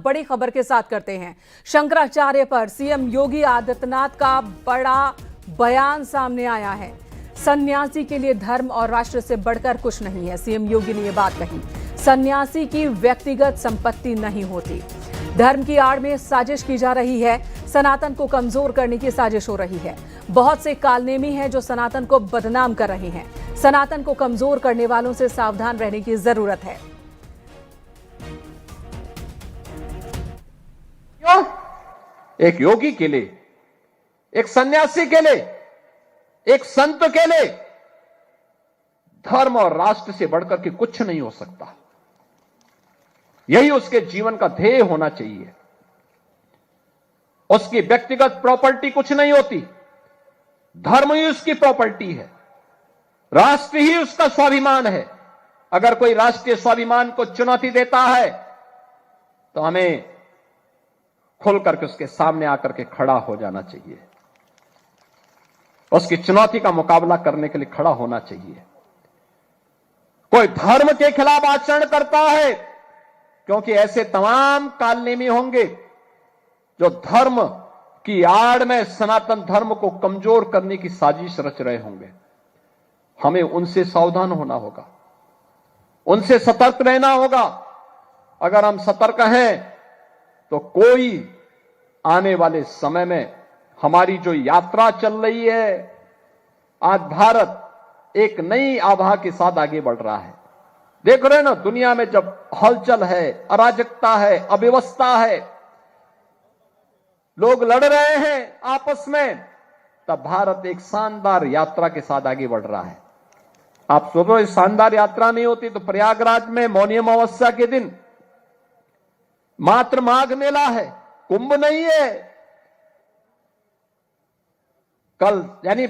बड़ी खबर के साथ करते हैं। शंकराचार्य पर सीएम योगी आदित्यनाथ का बड़ा बयान सामने आया है। सन्यासी के लिए धर्म और राष्ट्र से बढ़कर कुछ नहीं है। सीएम योगी ने यह बात कही। सन्यासी की व्यक्तिगत संपत्ति नहीं होती। धर्म की आड़ में साजिश की जा रही है। सनातन को कमजोर करने की साजिश हो रही है। बहुत से कालनेमी हैं जो सनातन को बदनाम कर रहे हैं। सनातन को कमजोर करने वालों से सावधान रहने की जरूरत है। एक योगी के लिए, एक सन्यासी के लिए, एक संत के लिए धर्म और राष्ट्र से बढ़कर के कुछ नहीं हो सकता। यही उसके जीवन का ध्येय होना चाहिए। उसकी व्यक्तिगत प्रॉपर्टी कुछ नहीं होती। धर्म ही उसकी प्रॉपर्टी है। राष्ट्र ही उसका स्वाभिमान है। अगर कोई राष्ट्रीय स्वाभिमान को चुनौती देता है तो हमें खुल करके उसके सामने आकर के खड़ा हो जाना चाहिए। उसकी चुनौती का मुकाबला करने के लिए खड़ा होना चाहिए। कोई धर्म के खिलाफ आचरण करता है, क्योंकि ऐसे तमाम कालनेमी होंगे जो धर्म की आड़ में सनातन धर्म को कमजोर करने की साजिश रच रहे होंगे। हमें उनसे सावधान होना होगा, उनसे सतर्क रहना होगा। अगर हम सतर्क हैं तो कोई आने वाले समय में हमारी जो यात्रा चल रही है, आज भारत एक नई आभा के साथ आगे बढ़ रहा है। देख रहे हैं ना, दुनिया में जब हलचल है, अराजकता है, अव्यवस्था है, लोग लड़ रहे हैं आपस में, तब भारत एक शानदार यात्रा के साथ आगे बढ़ रहा है। आप सोचो, इस शानदार यात्रा नहीं होती तो प्रयागराज में मौनी अमावस्या के दिन मात्र माघ मेला है, कुंभ नहीं है। कल यानी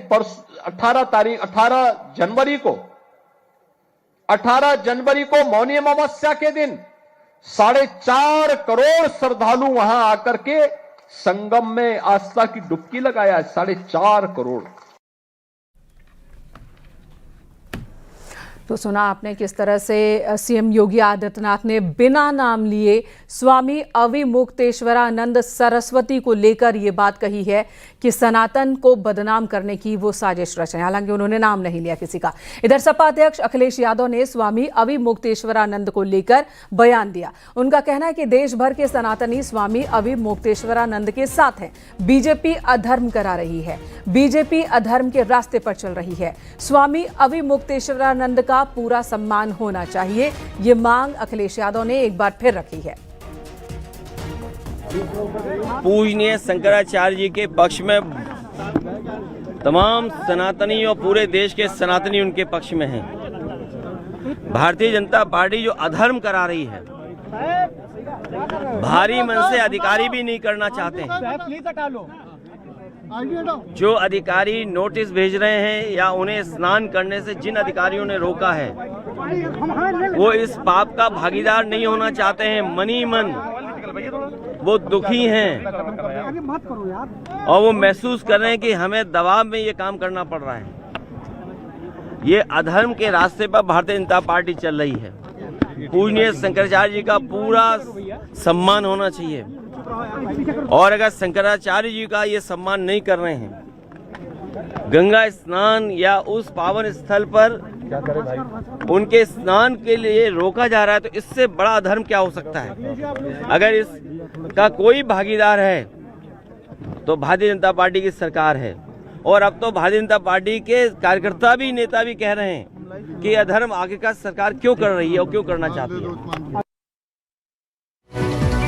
18 जनवरी को मौनी अमावस्या के दिन 4.5 करोड़ श्रद्धालु वहां आकर के संगम में आस्था की डुबकी लगाया। 4.5 करोड़। तो सुना आपने किस तरह से सीएम योगी आदित्यनाथ ने बिना नाम लिए स्वामी अविमुक्तेश्वरानंद सरस्वती को लेकर ये बात कही है कि सनातन को बदनाम करने की वो साजिश रच रहे हैं। हालांकि उन्होंने नाम नहीं लिया किसी का। इधर सपा अध्यक्ष अखिलेश यादव ने स्वामी अविमुक्तेश्वरानंद को लेकर बयान दिया। उनका कहना है कि देश भर के सनातनी स्वामी अविमुक्तेश्वरानंद के साथ हैं। बीजेपी अधर्म करा रही है। बीजेपी अधर्म के रास्ते पर चल रही है। स्वामी अविमुक्तेश्वरानंद का पूरा सम्मान होना चाहिए। ये मांग अखिलेश यादव ने एक बार फिर रखी है। पूजनीय शंकराचार्य जी के पक्ष में तमाम सनातनी और पूरे देश के सनातनी उनके पक्ष में हैं। भारतीय जनता पार्टी जो अधर्म करा रही है, भारी मन से अधिकारी भी नहीं करना चाहते हैं। जो अधिकारी नोटिस भेज रहे हैं या उन्हें स्नान करने से जिन अधिकारियों ने रोका है, वो इस पाप का भागीदार नहीं होना चाहते हैं। मनी मन वो दुखी हैं और वो महसूस कर रहे हैं कि हमें दबाव में ये काम करना पड़ रहा है। ये अधर्म के रास्ते पर भारतीय जनता पार्टी चल रही है। पूजनीय शंकराचार्य जी का पूरा सम्मान होना चाहिए। और अगर शंकराचार्य जी का ये सम्मान नहीं कर रहे हैं, गंगा स्नान या उस पावन स्थल पर उनके स्नान के लिए रोका जा रहा है, तो इससे बड़ा अधर्म क्या हो सकता है। अगर इसका कोई भागीदार है तो भारतीय जनता पार्टी की सरकार है। और अब तो भारतीय जनता पार्टी के कार्यकर्ता भी, नेता भी कह रहे हैं कि अधर्म आगे का सरकार क्यों कर रही है और क्यों करना चाहती है।